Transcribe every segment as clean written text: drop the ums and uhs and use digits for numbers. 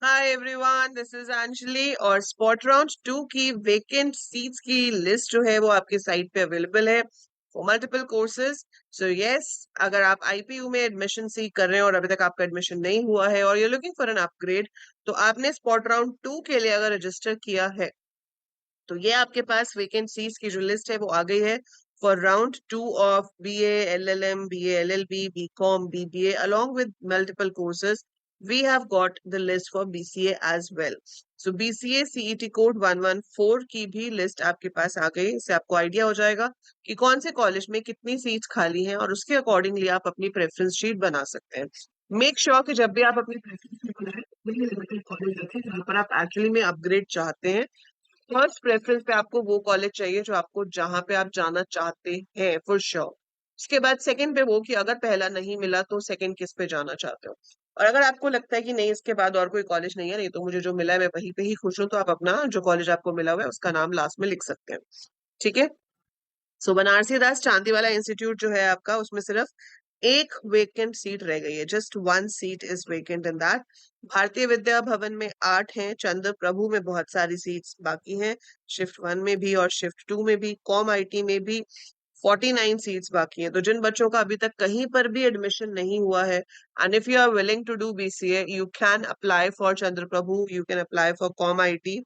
Hi everyone, this is Anjali और spot round 2 की vacant seats की लिस्ट जो है वो आपके साइट पे अवेलेबल है for multiple courses. So yes, अगर आप आईपीयू में एडमिशन सीख कर रहे हैं और अभी तक आपका एडमिशन नहीं हुआ है और you looking for an upgrade, तो आपने स्पॉट राउंड 2 के लिए अगर रजिस्टर किया है तो ये आपके पास वेकेंट सीट्स की जो लिस्ट है वो आ गई है for round 2 of BA LLM, BA LLB, BCom, BBA along with multiple courses. We have got the list for BCA as well. So BCA CET code 114 की भी लिस्ट आपके पास आ गई। इससे आपको आइडिया हो जाएगा कि कौन से कॉलेज में कितनी सीट्स खाली हैं और उसके अकॉर्डिंगली आप अपनी प्रेफरेंस शीट बना सकते हैं। मेक श्योर कि जब भी आप अपनी प्रेफरेंस शीट बनाएं, वही लिमिटेड कॉलेज रखें जहाँ पर आप एक्चुअली में अपग्रेड चाहते हैं। फर्स्ट प्रेफरेंस पे आपको वो कॉलेज चाहिए जो आपको जहां पे आप जाना चाहते हैं फॉर श्योर। उसके बाद सेकंड पे वो कि अगर पहला नहीं मिला तो सेकंड किस पे जाना चाहते हो। और अगर आपको लगता है कि नहीं इसके बाद और कोई कॉलेज नहीं है, नहीं तो मुझे जो मिला है मैं वहीं पे ही खुश हूँ, तो आप अपना जो कॉलेज आपको मिला हुआ है उसका नाम लास्ट में लिख सकते हैं। ठीक है। सो बनारसी दास चांदीवाला इंस्टीट्यूट जो है आपका, उसमें सिर्फ एक वेकेंट सीट रह गई है। Just one seat is vacant in that. Bharatiya Vidya Bhavan में 8 हैं, चंद्र प्रभु में बहुत सारी सीट्स बाकी हैं, शिफ्ट 1 में भी और शिफ्ट 2 में भी, कॉम आईटी में भी 49 सीट्स बाकी हैं। तो जिन बच्चों का अभी तक कहीं पर भी एडमिशन नहीं हुआ है, and if you are willing to do BCA, you can apply for Chandra Prabhu, you can apply for com IT,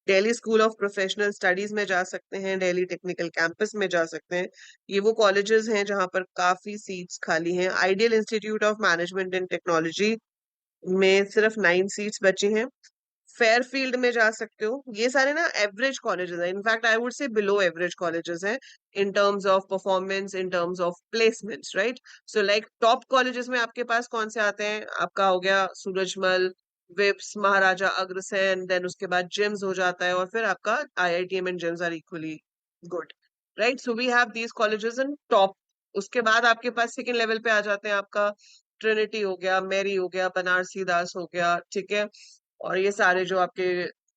Delhi school of professional studies में जा सकते हैं, दिल्ली टेक्निकल कैंपस में जा सकते हैं। ये वो कॉलेजेस हैं जहां पर काफी सीट्स खाली हैं। Ideal institute of management and technology में सिर्फ 9 सीट्स बची हैं। फेयरफील्ड में जा सकते हो। ये सारे ना एवरेज कॉलेजेस हैं, in fact I would say below average colleges हैं in terms of performance, in terms of placements, right. So like top colleges में आपके पास कौन से आते हैं? आपका हो गया सूरजमल, विप्स, महाराजा अग्रसेन, देन उसके बाद जिम्स हो जाता है और फिर आपका IITM and JIMS are equally good, right. So we have these colleges in top. उसके बाद आपके पास सेकेंड लेवल पे आ जाते हैं आपका ट्रिनिटी हो गया, मेरी हो गया, बनारसी दास हो गया, ठीक है। और ये सारे जो आपके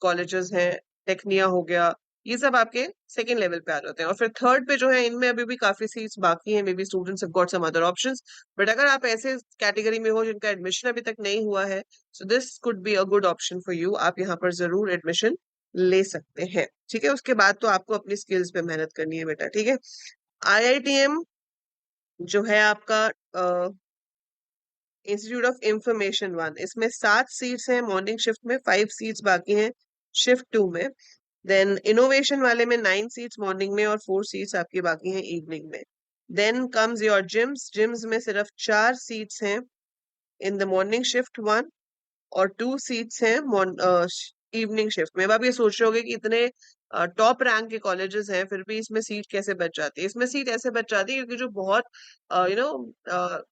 कॉलेजेस हैं, टेक्निया हो गया, ये सब आपके सेकेंड लेवल पे आ जाते हैं। और फिर थर्ड पे जो है इनमें अभी भी काफी सीट्स बाकी हैं, may be students have got some other options. But अगर आप ऐसे कैटेगरी में हो जिनका एडमिशन अभी तक नहीं हुआ है, so this could be a good option for you. आप यहाँ पर जरूर एडमिशन ले सकते हैं। ठीक है। उसके बाद तो आपको अपनी स्किल्स पे मेहनत करनी है बेटा। ठीक है। आईआईटीएम जो है आपका इंस्टीट्यूट ऑफ इंफॉर्मेशन 1, इसमें 7 सीट्स हैं मॉर्निंग शिफ्ट में, 5 सीट्स बाकी हैं शिफ्ट 2 में। देन इनोवेशन वाले में 9 सीट्स मॉर्निंग में और 4 सीट्स आपकी बाकी हैं इवनिंग में। Then comes your JIMS. JIMS में सिर्फ 4 सीट्स हैं इन द मॉर्निंग शिफ्ट 1 और 2 सीट्स हैं इवनिंग शिफ्ट में। अब आप ये सोच रहे होगे कि इतने टॉप रैंक के कॉलेजेस हैं फिर भी इसमें सीट कैसे बच जाती है? इसमें सीट ऐसे बच जाती है क्योंकि जो बहुत यू नो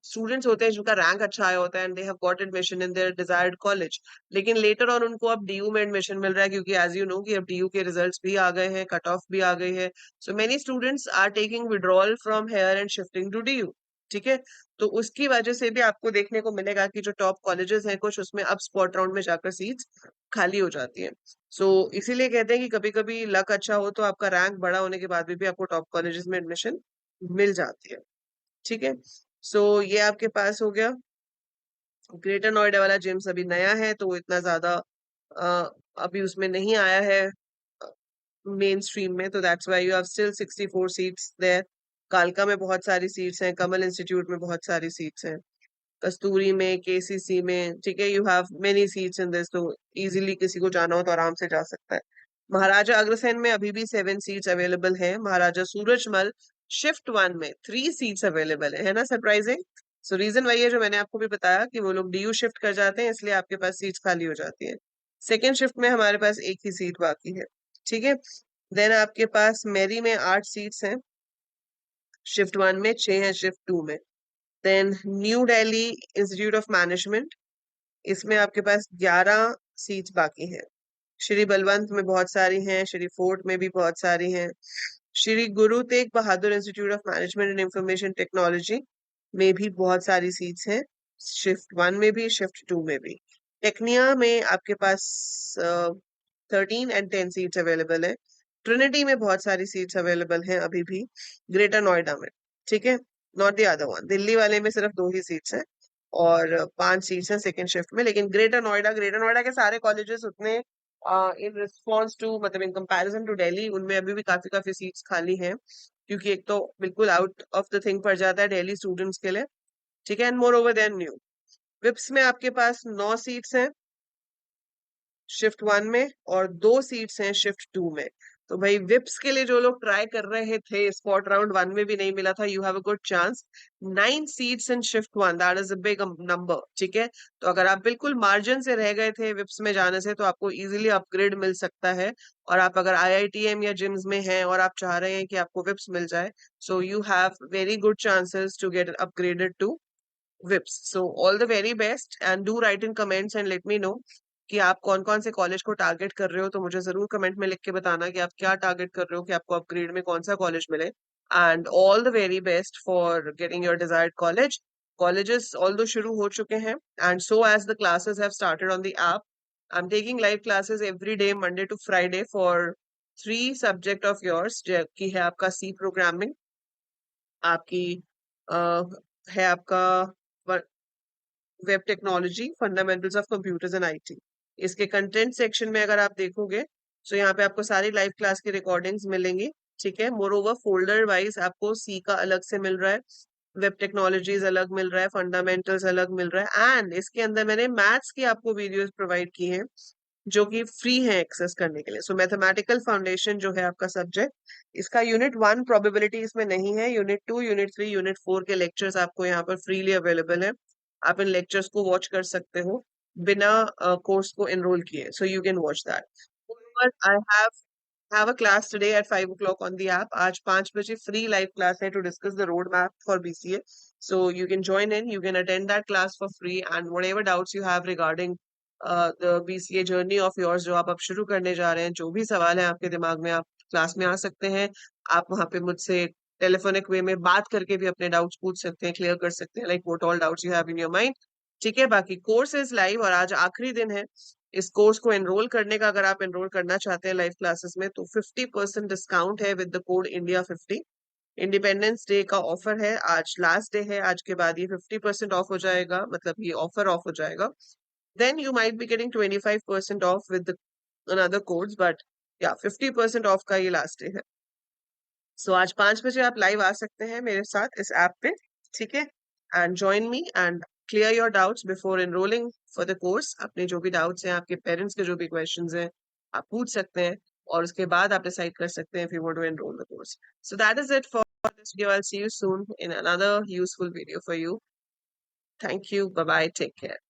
स्टूडेंट्स होते हैं जिनका रैंक अच्छा आया होता है and they have got admission in their desired college, लेकिन लेटर ऑन उनको अब डीयू में एडमिशन मिल रहा है क्योंकि एज यू नो कि अब डीयू के रिजल्ट्स भी आ गए हैं, कट ऑफ भी आ गई है। So many students are taking withdrawal from here and shifting to DU. ठीक है। तो उसकी वजह से भी आपको देखने को मिलेगा कि जो टॉप कॉलेजेस हैं कुछ, उसमें अब स्पॉट राउंड में जाकर सीट्स खाली हो जाती है। सो इसीलिए कहते हैं कि कभी कभी लक अच्छा हो तो आपका रैंक बड़ा होने के बाद भी आपको टॉप कॉलेजेस में एडमिशन मिल जाती है। ठीक है। सो ये आपके पास हो गया। ग्रेटर नोएडा वाला जेम्स अभी नया है तो वो इतना ज्यादा अ, अभी उसमें नहीं आया है मेन स्ट्रीम में, तो that's why you have still 64 seats there. कालका में बहुत सारी सीट्स हैं, कमल इंस्टीट्यूट में बहुत सारी सीट्स हैं, कस्तूरी में, केसीसी में, ठीक है। You have many seats in this, तो इजीली किसी को जाना हो तो आराम से जा सकता है। महाराजा अग्रसेन में अभी भी 7 सीट्स अवेलेबल है। महाराजा सूरजमल शिफ्ट 1 में 3 सीट्स अवेलेबल है ना, सरप्राइजिंग। सो रीजन वही है जो मैंने आपको भी बताया कि वो लोग डीयू शिफ्ट कर जाते हैं, इसलिए आपके पास सीट्स खाली हो जाती है। सेकेंड शिफ्ट में हमारे पास एक ही सीट बाकी है। ठीक है। देन आपके पास मेरी में 8 सीट्स हैं, शिफ्ट 1 में 6 हैं शिफ्ट 2 में। Then New Delhi Institute of Management, इसमें आपके पास 11 सीट्स बाकी हैं। श्री बलवंत में बहुत सारी हैं, श्री फोर्ट में भी बहुत सारी हैं, Shri Guru Tegh Bahadur institute of management and information technology में भी बहुत सारी सीट्स हैं, शिफ्ट 1 में भी शिफ्ट 2 में भी। टेक्निया में आपके पास 13 and 10 सीट्स अवेलेबल है। ट्रिनिटी में बहुत सारी सीट्स अवेलेबल हैं अभी भी, ग्रेटर नोएडा में। ठीक है। Not the other one, Delhi वाले में सिर्फ 2 ही सीट्स हैं। और 5 सीट्स हैं सेकंड शिफ्ट में। लेकिन ग्रेटर नोएडा के सारे कॉलेजेस उतने इन रिस्पॉन्स टू मतलब इन कंपैरिजन टू दिल्ली उनमें अभी भी काफी काफी सीट्स खाली हैं, क्योंकि एक तो बिल्कुल आउट ऑफ द थिंग पड़ जाता है दिल्ली स्टूडेंट्स के लिए, ठीक है। And moreover then new VIPS में आपके पास 9 सीट्स हैं शिफ्ट 1 में और 2 सीट्स हैं शिफ्ट 2 में। तो भाई विप्स के लिए जो लोग ट्राई कर रहे थे, स्पॉट राउंड 1 में भी नहीं मिला था, you have a good chance. 9 seats in shift 1, that is a big number, ठीक है। तो अगर आप बिल्कुल मार्जिन से रह गए थे विप्स में जाने से, तो आपको इजीली अपग्रेड मिल सकता है। और आप अगर आईआईटीएम या जिम्स में हैं और आप चाह रहे हैं कि आपको विप्स मिल जाए, so you have very good chances to get upgraded to VIPS. So all the very best and do write in comments and let me know कि आप कौन कौन से कॉलेज को टारगेट कर रहे हो। तो मुझे जरूर कमेंट में लिख के बताना कि आप क्या टारगेट कर रहे हो, कि आपको अपग्रेड में कौन सा कॉलेज मिले। And all the very best for getting your desired college. Colleges although शुरू हो चुके हैं and so as the classes have started on the app, I am taking live classes every day Monday to Friday for 3 subject of yours, की है आपका C programming, आपकी है आपका web technology, fundamentals of computers and IT. इसके content section में अगर आप देखोगे, तो यहाँ पे आपको सारी लाइव क्लास की रिकॉर्डिंग्स मिलेंगी, ठीक है। मोर ओवर फोल्डर वाइज आपको सी का अलग से मिल रहा है, वेब टेक्नोलॉजीज अलग मिल रहा है, फंडामेंटल्स अलग मिल रहा है, एंड इसके अंदर मैंने मैथ्स की आपको वीडियोस प्रोवाइड की हैं जो कि फ्री है एक्सेस करने के लिए। सो मैथमेटिकल फाउंडेशन जो है आपका सब्जेक्ट, इसका यूनिट 1 प्रोबेबिलिटी इसमें नहीं है, यूनिट 2, यूनिट 3, यूनिट 4 के लेक्चर्स आपको यहाँ पर फ्रीली अवेलेबल है। आप इन लेक्चर्स को वॉच कर सकते हो बिना कोर्स को एनरोल किए, so you can watch that. I have a class today at 5 o'clock on the app. आज 5 बजे फ्री लाइव क्लास है to discuss the road map for BCA, so you can join in, you can attend that class for free. And whatever doubts you have regarding the BCA journey of yours, जो आप अब शुरू करने जा रहे हैं, जो भी सवाल है आपके दिमाग में, आप क्लास में आ सकते हैं। आप वहां पे मुझसे टेलीफोनिक वे में बात करके भी अपने डाउट्स पूछ सकते हैं, क्लियर कर सकते हैं, like what all doubts you have in your mind, ठीक है। बाकी कोर्स इज लाइव और आज आखिरी दिन है इस कोर्स को एनरोल करने का। अगर आप एनरोल करना चाहते हैं लाइव क्लासेस में, तो 50% डिस्काउंट है with the code India 50। Independence day का ऑफर है, आज लास्ट डे है, आज के बाद ये 50% ऑफ हो जाएगा, मतलब ये ऑफर ऑफ हो जाएगा। then you might be getting 25% off with the another codes, but yeah, 50% off का ये लास्ट डे है। सो आज 5 बजे आप लाइव आ सकते हैं मेरे साथ इस ऐप पे, ठीक है। And join me and clear your doubts before enrolling for the course. अपने जो भी डाउट्स हैं, आपके पेरेंट्स के जो भी क्वेश्चंस हैं, आप पूछ सकते हैं, और उसके बाद आप डिसाइड कर सकते हैं if you want to enroll the course. So that is it for this video. I'll see you soon in another useful video for you. Thank you. Bye bye. Take care.